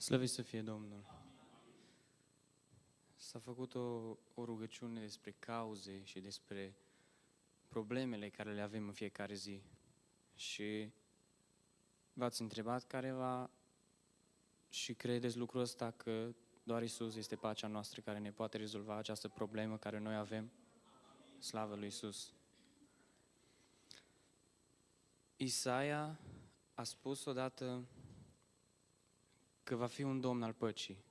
Slăvit să fie Domnul! S-a făcut o rugăciune despre cauze și despre problemele care le avem în fiecare zi. Și v-ați întrebat careva și credeți lucrul ăsta că doar Iisus este pacea noastră care ne poate rezolva această problemă care noi avem? Slavă lui Iisus! Isaia a spus odată că va fi un domn al păcii.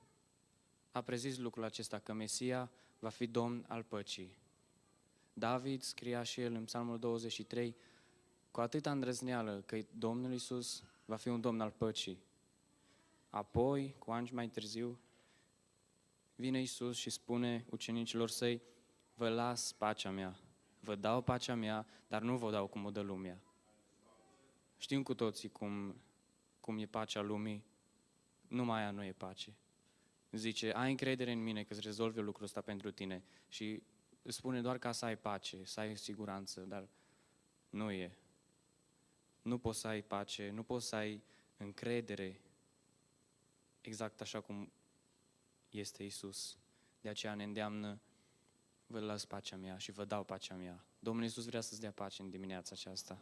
A prezis lucrul acesta, că Mesia va fi domn al păcii. David scria și el în Psalmul 23 cu atâta îndrăzneală că Domnul Iisus va fi un domn al păcii. Apoi, cu ani mai târziu, vine Iisus și spune ucenicilor săi: vă las pacea mea, vă dau pacea mea, dar nu vă dau cum o dă lumea. Știm cu toții cum e pacea lumii, numai aia nu e pace. Zice, ai încredere în mine că îți rezolv eu lucrul ăsta pentru tine și îți spune doar ca să ai pace, să ai siguranță, dar nu e. Nu poți să ai pace, nu poți să ai încredere exact așa cum este Iisus. De aceea ne îndeamnă, vă las pacea mea și vă dau pacea mea. Domnul Iisus vrea să-ți dea pace în dimineața aceasta.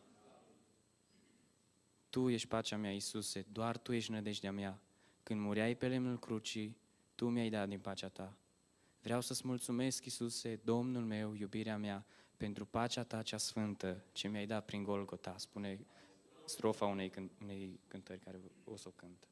Tu ești pacea mea, Iisuse, doar Tu ești nădejdea mea. Când mureai pe lemnul crucii, Tu mi-ai dat din pacea Ta. Vreau să-ți mulțumesc, Iisuse, Domnul meu, iubirea mea, pentru pacea Ta cea sfântă, ce mi-ai dat prin Golgota, spune strofa unei cântări care o să o cânt.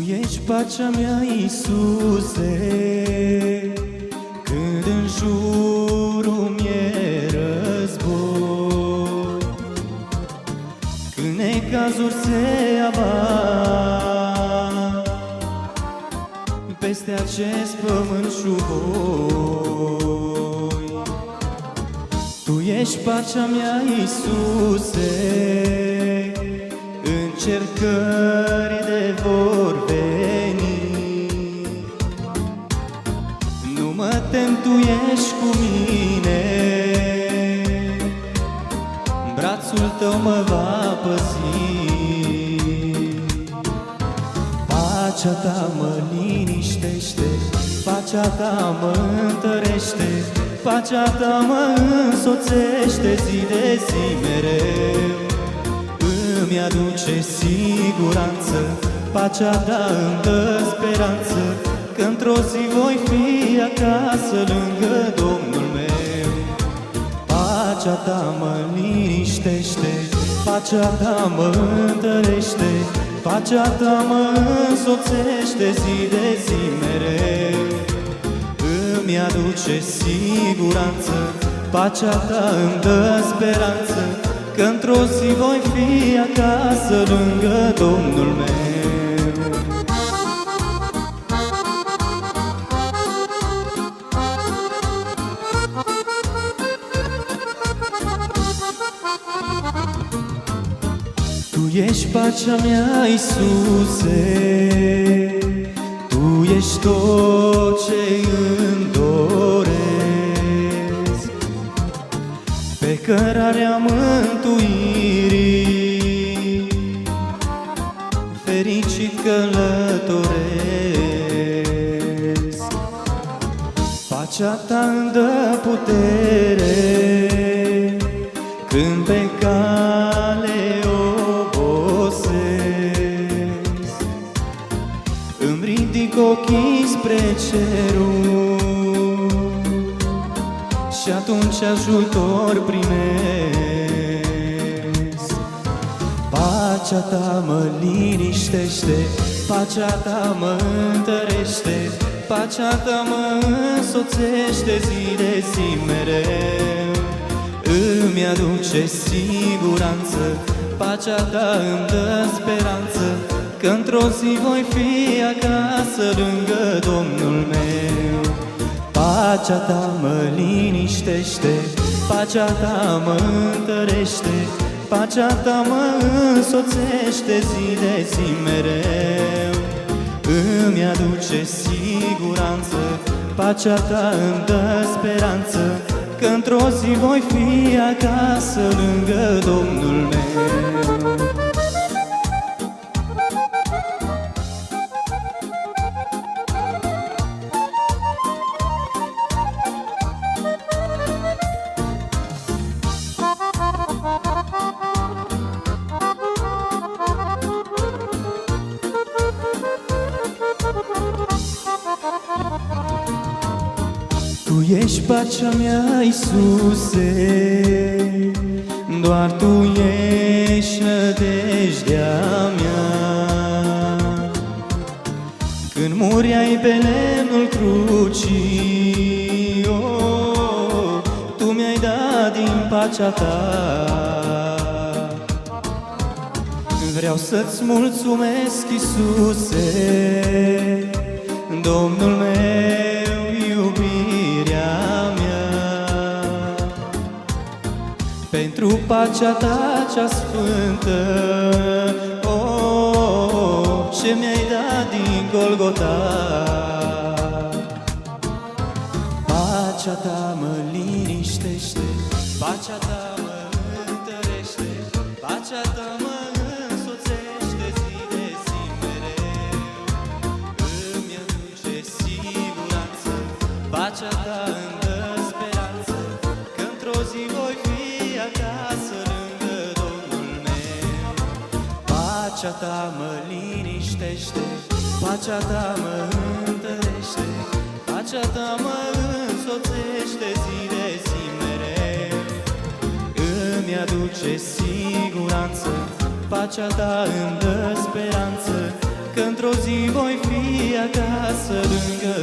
Ești pacea mea, Iisuse, când în jurul mi-e război, când necazuri se abat peste acest pământ șuvoi. Tu ești pacea mea, Iisuse, încercări de vor veni. Nu mă tem, Tu ești cu mine, brațul Tău mă va păzi. Pacea Ta mă liniștește, pacea Ta mă întărește, pacea Ta mă însoțește zi de zi mereu. Îmi aduce siguranță, pacea Ta îmi dă speranță, că într-o zi voi fi acasă lângă Domnul meu. Pacea Ta mă liniștește, pacea Ta mă întărește, pacea Ta mă însoțește zi de zi mereu. Îmi aduce siguranță, pacea Ta îmi dă speranță, că într-o zi voi fi acasă lângă Domnul meu. Tu ești pacea mea, Iisuse, Tu ești tot ce îmi doresc, pe cărarea mântuirii, fericit călătoresc. Pacea Ta îmi dă putere, când pe cale obosesc. Îmi ridic ochii spre cerul și atunci ajutor primesc. Pacea Ta mă liniștește, pacea Ta mă întărește, pacea Ta mă însoțește zi de zi mereu. Îmi aduce siguranță, pacea Ta îmi dă speranță, că într-o zi voi fi acasă lângă Domnul meu. Pacea ta mă liniștește, pacea ta mă întărește, pacea ta mă însoțește zi de zi mereu. Îmi aduce siguranță, pacea ta îmi dă speranță, că într-o zi voi fi acasă lângă Domnul meu. Tu ești pacea mea, Iisuse, doar Tu ești nădejdea mea. Când mureai pe lemnul crucii, oh, Tu mi-ai dat din pacea Ta. Vreau să-ți mulțumesc, Iisuse, Domnul meu, iubirea mea, pentru pacea ta cea sfântă, oh, ce mi-ai dat din Golgota. Pacea ta mă liniștește, pacea ta mă întărește, pacea ta mă însoțește zi de zi mereu. Îmi aduce siguranță, pacea ta îmi dă speranță, că într-o zi voi fi acasă lângă Domnul meu. Pacea ta mă liniștește, pacea ta mă întărește, pacea ta mă însoțește zi de zi mereu. Îmi aduce siguranță, pacea ta îmi dă speranță, că într-o zi voi fi acasă lângă